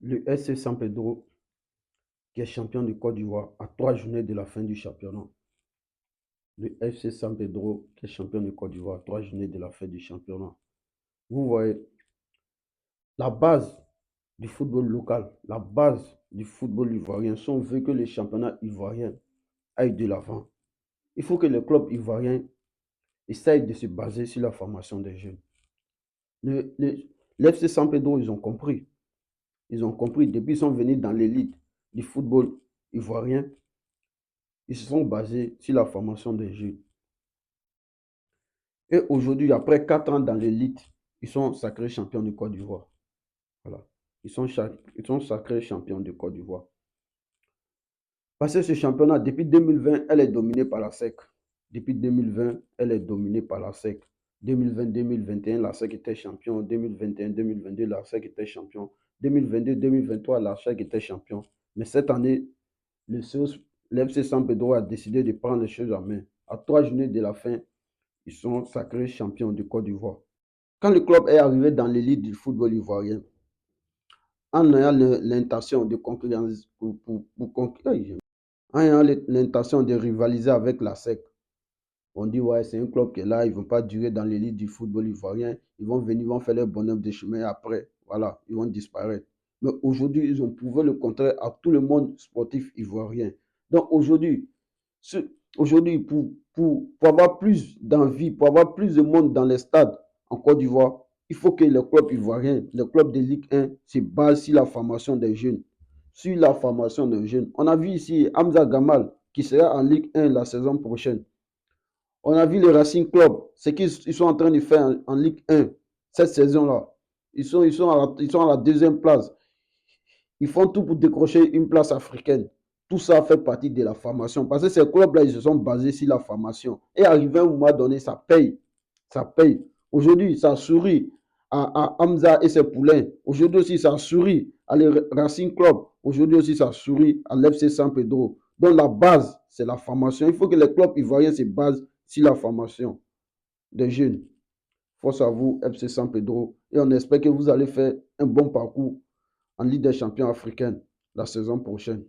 Le SC San Pedro, qui est champion de Côte d'Ivoire, à 3 journées de la fin du championnat. Le FC San Pedro, qui est champion de Côte d'Ivoire, à 3 journées de la fin du championnat. Vous voyez, la base du football local, la base du football ivoirien, si on veut que les championnats ivoiriens aillent de l'avant, il faut que les clubs ivoiriens essayent de se baser sur la formation des jeunes. L'FC San Pedro, ils ont compris. Ils ont compris. Depuis qu'ils sont venus dans l'élite du football ivoirien, ils se sont basés sur la formation des jeunes. Et aujourd'hui, après 4 ans dans l'élite, ils sont sacrés champions de Côte d'Ivoire. Voilà. Ils sont sacrés champions de Côte d'Ivoire. Parce que ce championnat, depuis 2020, elle est dominée par la SEC. Depuis 2020, elle est dominée par la SEC. 2020-2021, la SEC était champion. 2021-2022, la SEC était champion. 2022-2023, la SEC était champion. Mais cette année, l'FC San Pedro a décidé de prendre les choses en main. À 3 journées de la fin, ils sont sacrés champions de Côte d'Ivoire. Quand le club est arrivé dans l'élite du football ivoirien, en ayant l'intention de concurrencer, en ayant l'intention de rivaliser avec la SEC, on dit ouais, c'est un club qui est là, ils ne vont pas durer dans l'élite du football ivoirien, ils vont venir, ils vont faire leur bonhomme de chemin après, voilà, ils vont disparaître. Mais aujourd'hui, ils ont prouvé le contraire à tout le monde sportif ivoirien. Donc aujourd'hui, pour avoir plus d'envie, pour avoir plus de monde dans les stades en Côte d'Ivoire, il faut que les clubs ivoiriens, les clubs de Ligue 1, se basent sur la formation des jeunes. Sur la formation des jeunes. On a vu ici Hamza Gamal qui sera en Ligue 1 la saison prochaine. On a vu le Racing Club, ce qu'ils sont en train de faire en Ligue 1 cette saison-là. Ils sont à la deuxième place. Ils font tout pour décrocher une place africaine. Tout ça fait partie de la formation. Parce que ces clubs-là, ils se sont basés sur la formation. Et arrivé à un moment donné, ça paye. Ça paye. Aujourd'hui, ça sourit à Hamza et ses poulains. Aujourd'hui aussi, ça sourit à le Racing Club. Aujourd'hui aussi, ça sourit à l'FC San Pedro. Donc la base, c'est la formation. Il faut que les clubs ivoiriens se basent sur la formation des jeunes. Force à vous, FC San Pedro. Et on espère que vous allez faire un bon parcours en Ligue des champions africaine la saison prochaine.